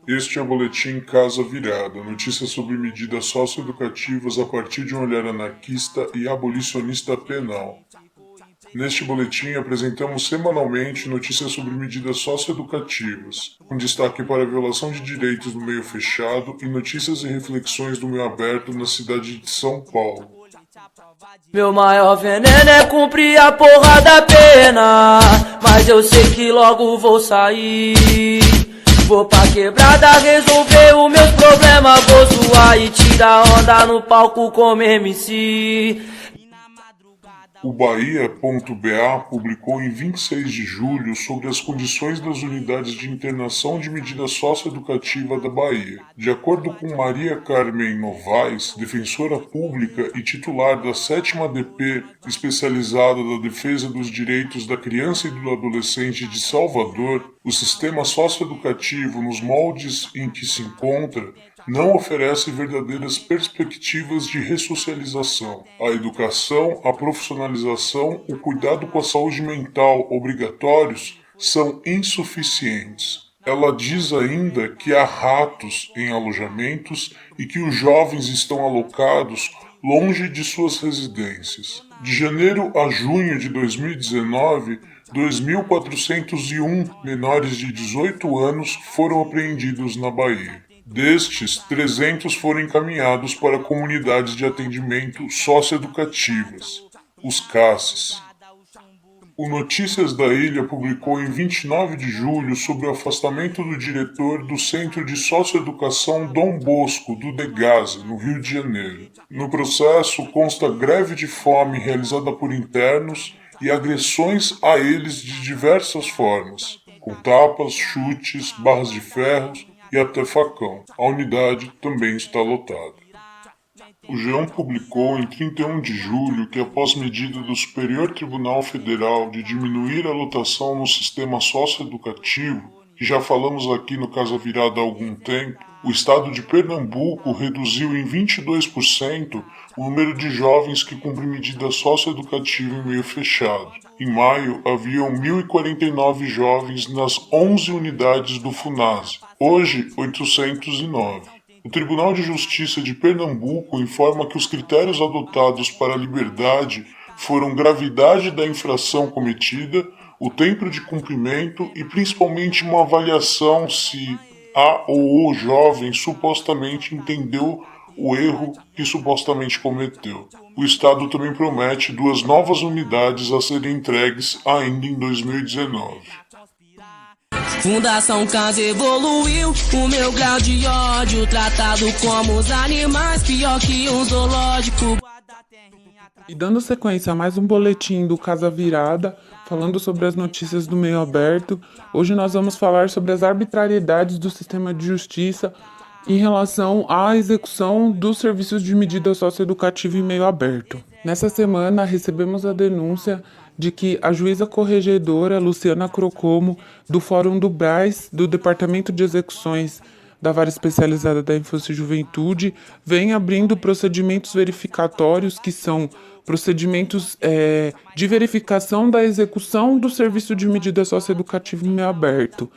Este é o Boletim Casa Virada, notícias sobre medidas socioeducativas a partir de um olhar anarquista e abolicionista penal. Neste boletim apresentamos semanalmente notícias sobre medidas socioeducativas, com destaque para a violação de direitos no meio fechado e notícias e reflexões do meio aberto na cidade de São Paulo. Meu maior veneno é cumprir a porra da pena, mas eu sei que logo vou sair. Vou pra quebrada resolver os meus problemas, vou zoar e tirar onda no palco como MC. O Bahia.ba publicou em 26 de julho sobre as condições das unidades de internação de medida socioeducativa da Bahia. De acordo com Maria Carmen Novaes, defensora pública e titular da 7ª DP, especializada da defesa dos direitos da criança e do adolescente de Salvador, o sistema socioeducativo, nos moldes em que se encontra, não oferece verdadeiras perspectivas de ressocialização. A educação, a profissionalização, o cuidado com a saúde mental obrigatórios são insuficientes. Ela diz ainda que há ratos em alojamentos e que os jovens estão alocados longe de suas residências. De janeiro a junho de 2019, 2.401 menores de 18 anos foram apreendidos na Bahia. Destes, 300 foram encaminhados para comunidades de atendimento socioeducativas, os CASES. O Notícias da Ilha publicou em 29 de julho sobre o afastamento do diretor do Centro de Socioeducação Dom Bosco, do Degase, no Rio de Janeiro. No processo consta greve de fome realizada por internos e agressões a eles de diversas formas, com tapas, chutes, barras de ferros e até facão. A unidade também está lotada. O G1 publicou em 31 de julho que, após medida do Superior Tribunal Federal de diminuir a lotação no sistema socioeducativo, que já falamos aqui no Casa Virada há algum tempo, o estado de Pernambuco reduziu em 22% o número de jovens que cumprem medida socioeducativa em meio fechado. Em maio, haviam 1.049 jovens nas 11 unidades do FUNASE, hoje 809. O Tribunal de Justiça de Pernambuco informa que os critérios adotados para a liberdade foram gravidade da infração cometida, o tempo de cumprimento e principalmente uma avaliação se a ou o jovem supostamente entendeu o erro que supostamente cometeu. O Estado também promete 2 novas unidades a serem entregues ainda em 2019. Fundação Casa evoluiu, o meu grau de ódio, tratado como os animais, pior que um zoológico. E dando sequência a mais um boletim do Casa Virada, falando sobre as notícias do meio aberto, hoje nós vamos falar sobre as arbitrariedades do sistema de justiça em relação à execução dos serviços de medida socioeducativa em meio aberto. Nessa semana, recebemos a denúncia de que a juíza corregedora Luciana Crocomo, do Fórum do Brás, do Departamento de Execuções da Vara Especializada da Infância e Juventude, vem abrindo procedimentos verificatórios, que são procedimentos de verificação da execução do serviço de medida socioeducativa em meio aberto.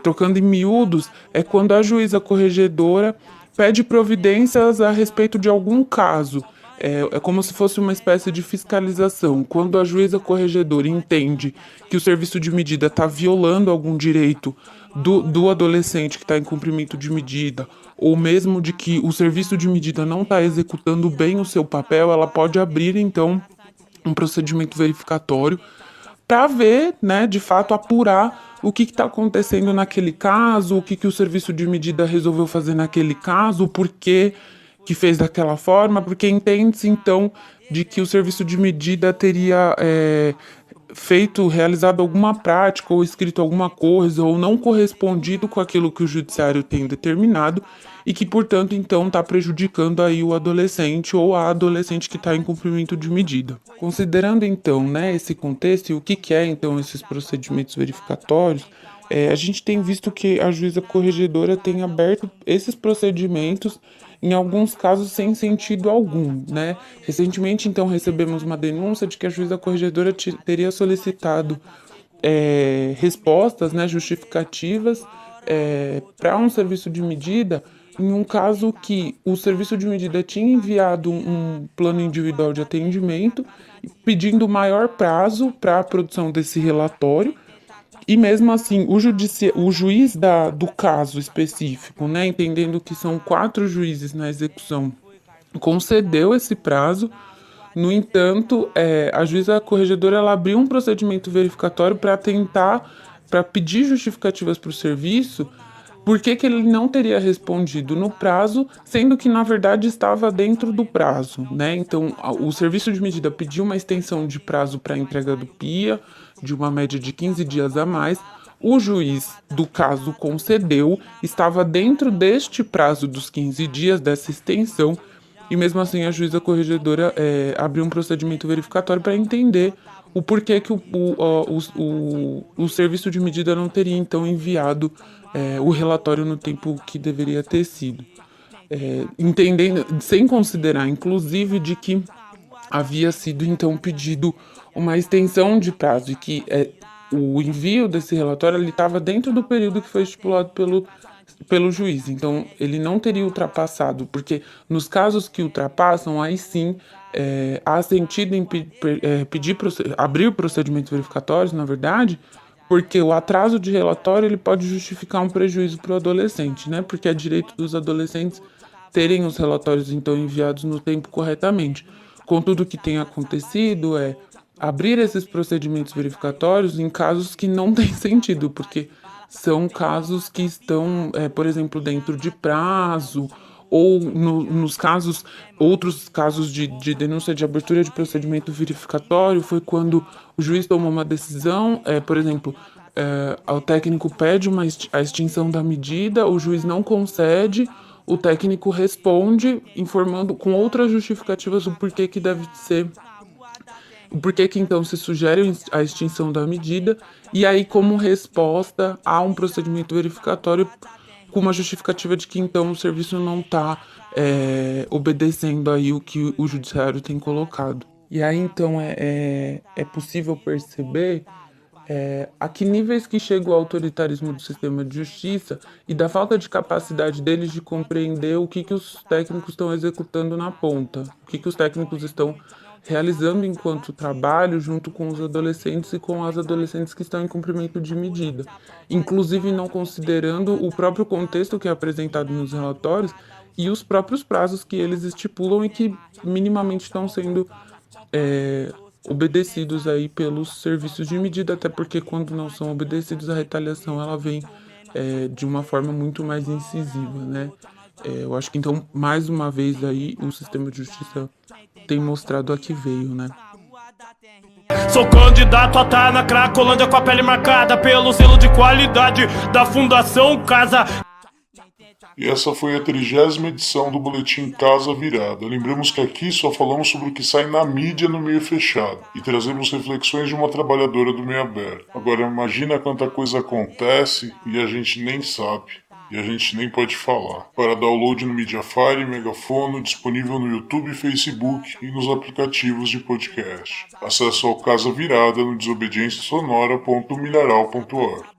Trocando em miúdos, é quando a juíza corregedora pede providências a respeito de algum caso. É como se fosse uma espécie de fiscalização. Quando a juíza corregedora entende que o serviço de medida está violando algum direito do adolescente que está em cumprimento de medida, ou mesmo de que o serviço de medida não está executando bem o seu papel, ela pode abrir, então, um procedimento verificatório para ver, né, de fato, apurar o que está acontecendo naquele caso, o que o serviço de medida resolveu fazer naquele caso, o porquê que fez daquela forma, porque entende-se, então, de que o serviço de medida teria realizado alguma prática ou escrito alguma coisa ou não correspondido com aquilo que o judiciário tem determinado e que, portanto, então, está prejudicando aí o adolescente ou a adolescente que está em cumprimento de medida. Considerando, então, né, esse contexto e o que é, então, esses procedimentos verificatórios, a gente tem visto que a juíza corregedora tem aberto esses procedimentos em alguns casos sem sentido algum, né? Recentemente, então, recebemos uma denúncia de que a juíza corregedora teria solicitado respostas, né, justificativas para um serviço de medida em um caso que o serviço de medida tinha enviado um plano individual de atendimento pedindo maior prazo para a produção desse relatório. E mesmo assim, o juiz do caso específico, né, entendendo que são 4 juízes na execução, concedeu esse prazo. No entanto, a juíza corregedora ela abriu um procedimento verificatório para pedir justificativas para o serviço, por que ele não teria respondido no prazo, sendo que na verdade estava dentro do prazo, né? Então, o serviço de medida pediu uma extensão de prazo para a entrega do PIA, de uma média de 15 dias a mais. O juiz do caso concedeu, estava dentro deste prazo dos 15 dias, dessa extensão, e mesmo assim a juíza corregedora abriu um procedimento verificatório para entender o porquê que o serviço de medida não teria então enviado o relatório no tempo que deveria ter sido. Entendendo, sem considerar inclusive de que havia sido então pedido uma extensão de prazo e que o envio desse relatório estava dentro do período que foi estipulado pelo juiz. Então, ele não teria ultrapassado, porque nos casos que ultrapassam, aí sim há sentido em abrir procedimentos verificatórios, na verdade, porque o atraso de relatório ele pode justificar um prejuízo para o adolescente, né? Porque é direito dos adolescentes terem os relatórios então enviados no tempo corretamente. Contudo, o que tem acontecido é abrir esses procedimentos verificatórios em casos que não têm sentido, porque são casos que estão, por exemplo, dentro de prazo, ou nos casos, outros casos de denúncia de abertura de procedimento verificatório, foi quando o juiz tomou uma decisão, por exemplo, o técnico pede a extinção da medida, o juiz não concede, o técnico responde informando com outras justificativas o porquê que deve ser, o porquê que então se sugere a extinção da medida, e aí como resposta há um procedimento verificatório com uma justificativa de que então o serviço não está obedecendo aí o que o judiciário tem colocado. E aí então é possível perceber a que níveis que chega o autoritarismo do sistema de justiça e da falta de capacidade deles de compreender o que os técnicos estão executando na ponta, o que os técnicos estão realizando enquanto trabalho junto com os adolescentes e com as adolescentes que estão em cumprimento de medida, inclusive não considerando o próprio contexto que é apresentado nos relatórios e os próprios prazos que eles estipulam e que minimamente estão sendo obedecidos aí pelos serviços de medida, até porque quando não são obedecidos a retaliação ela vem de uma forma muito mais incisiva, né? Eu acho que então, mais uma vez aí, o sistema de justiça tem mostrado a que veio, né? Sou candidato a estar na Cracolândia com a pele marcada pelo selo de qualidade da Fundação Casa. E essa foi a 30ª edição do Boletim Casa Virada. Lembramos que aqui só falamos sobre o que sai na mídia no meio fechado e trazemos reflexões de uma trabalhadora do meio aberto. Agora imagina quanta coisa acontece e a gente nem sabe. E a gente nem pode falar. Para download no Mediafire, Megafono, disponível no YouTube, Facebook e nos aplicativos de podcast. Acesso ao Casa Virada no desobedienciasonora.milharal.org.